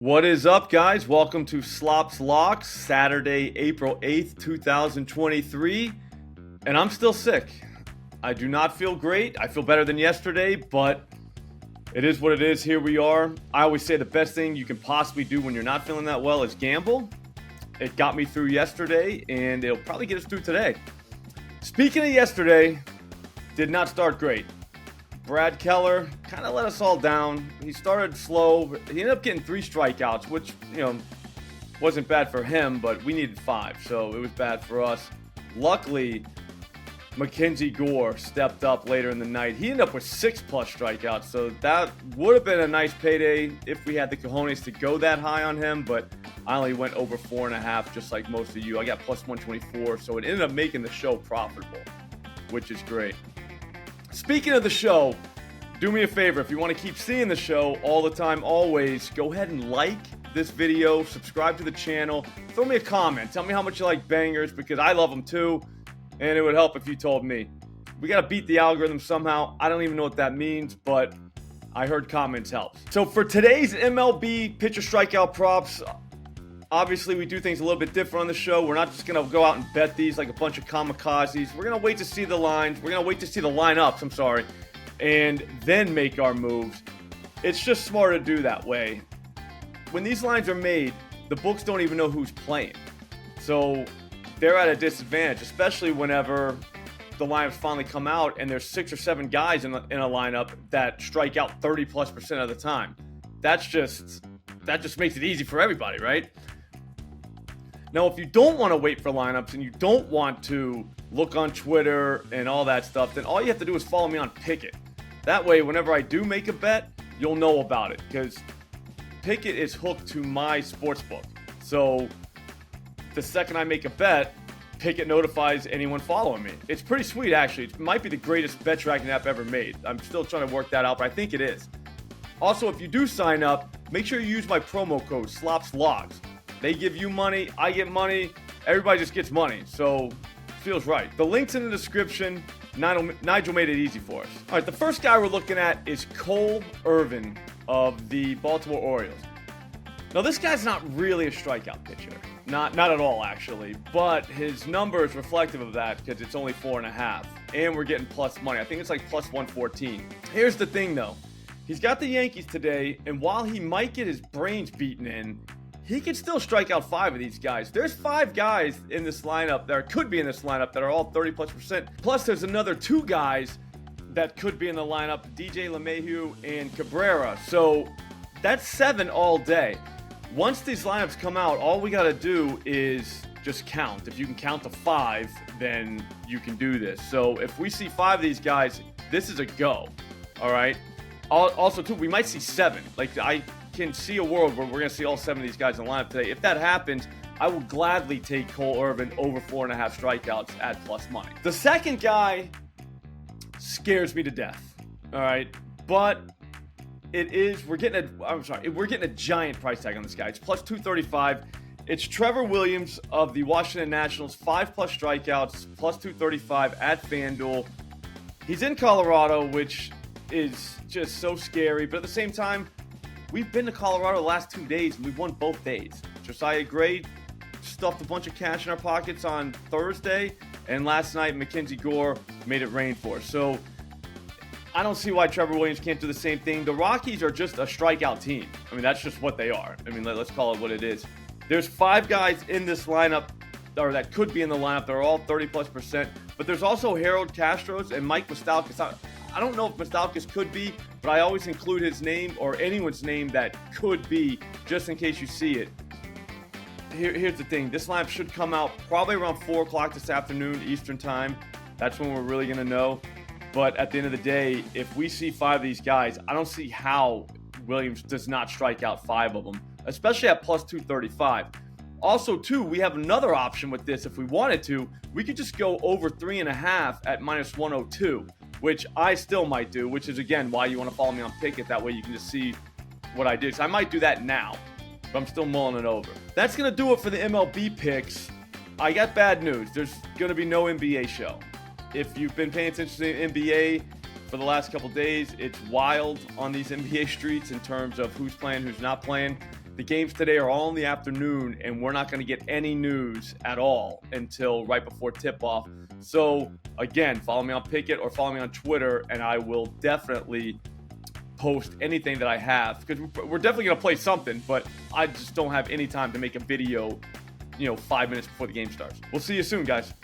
What is up, guys? Welcome to Slop's Locks, Saturday, April 8th, 2023. And I'm still sick. I do not feel great. I feel better than yesterday, but it is what it is. Here we are. I always say the best thing you can possibly do when you're not feeling that well is gamble. It got me through yesterday, and it'll probably get us through today. Speaking of yesterday, did not start great. Brad Keller kind of let us all down. He started slow. He ended up getting 3 strikeouts, which, wasn't bad for him, but we needed 5, so it was bad for us. Luckily, Mackenzie Gore stepped up later in the night. He ended up with 6+ strikeouts, so that would have been a nice payday if we had the cojones to go that high on him, but I only went over 4.5, just like most of you. I got plus 124, so it ended up making the show profitable, which is great. Speaking of the show, do me a favor. If you want to keep seeing the show all the time, always, go ahead and like this video, subscribe to the channel, throw me a comment. Tell me how much you like bangers, because I love them too, and it would help if you told me. We got to beat the algorithm somehow. I don't even know what that means, but I heard comments help. So for today's MLB pitcher strikeout props, obviously, we do things a little bit different on the show. We're not just going to go out and bet these like a bunch of kamikazes. We're going to wait to see the lines. We're going to wait to see the lineups, and then make our moves. It's just smarter to do that way. When these lines are made, the books don't even know who's playing. So they're at a disadvantage, especially whenever the lineups finally come out and there's 6 or 7 guys in a lineup that strike out 30+% of the time. That just makes it easy for everybody, right? Now, if you don't want to wait for lineups and you don't want to look on Twitter and all that stuff, then all you have to do is follow me on Pikitt. That way, whenever I do make a bet, you'll know about it, because Pikitt is hooked to my sportsbook. So the second I make a bet, Pikitt notifies anyone following me. It's pretty sweet, actually. It might be the greatest bet tracking app ever made. I'm still trying to work that out, but I think it is. Also, if you do sign up, make sure you use my promo code SLOPSLOCKS. They give you money, I get money, everybody just gets money, so it feels right. The link's in the description. Nigel made it easy for us. All right, the first guy we're looking at is Irvin of the Baltimore Orioles. Now, this guy's not really a strikeout pitcher. Not at all, actually, but his number is reflective of that because it's only 4.5, and we're getting plus money. I think it's like plus 114. Here's the thing, though. He's got the Yankees today, and while he might get his brains beaten in, he can still strike out 5 of these guys. There's 5 guys in this lineup that could be in this lineup that are all 30+%. Plus, there's another 2 guys that could be in the lineup, DJ LeMahieu and Cabrera. So that's 7 all day. Once these lineups come out, all we got to do is just count. If you can count to 5, then you can do this. So if we see 5 of these guys, this is a go. All right. Also, too, we might see 7. Like, I can see a world where we're going to see all 7 of these guys in the lineup today. If that happens, I will gladly take Irvin over 4.5 strikeouts at plus money. The second guy scares me to death. All right. But we're getting a giant price tag on this guy. It's plus 235. It's Trevor Williams of the Washington Nationals, 5+ strikeouts, plus 235 at FanDuel. He's in Colorado, which is just so scary, but at the same time, we've been to Colorado the last 2 days, and we've won both days. Josiah Gray stuffed a bunch of cash in our pockets on Thursday, and last night, Mackenzie Gore made it rain for us. So I don't see why Trevor Williams can't do the same thing. The Rockies are just a strikeout team. I mean, that's just what they are. I mean, let's call it what it is. There's 5 guys in this lineup, or that could be in the lineup. They're all 30+%, but there's also Harold Castros and Mike Moustakas. I don't know if Moustakas could be, but I always include his name or anyone's name that could be, just in case you see it. Here's the thing. This lineup should come out probably around 4 o'clock this afternoon, Eastern time. That's when we're really going to know. But at the end of the day, if we see 5 of these guys, I don't see how Williams does not strike out 5 of them, especially at plus 235. Also, too, we have another option with this. If we wanted to, we could just go over 3.5 at minus 102. Which I still might do, which is, again, why you want to follow me on Pikitt. That way you can just see what I did. So I might do that now, but I'm still mulling it over. That's going to do it for the MLB picks. I got bad news. There's going to be no NBA show. If you've been paying attention to the NBA for the last couple days, it's wild on these NBA streets in terms of who's playing, who's not playing. The games today are all in the afternoon, and we're not going to get any news at all until right before tip-off. So, again, follow me on Pikitt or follow me on Twitter, and I will definitely post anything that I have, because we're definitely going to play something, but I just don't have any time to make a video, 5 minutes before the game starts. We'll see you soon, guys.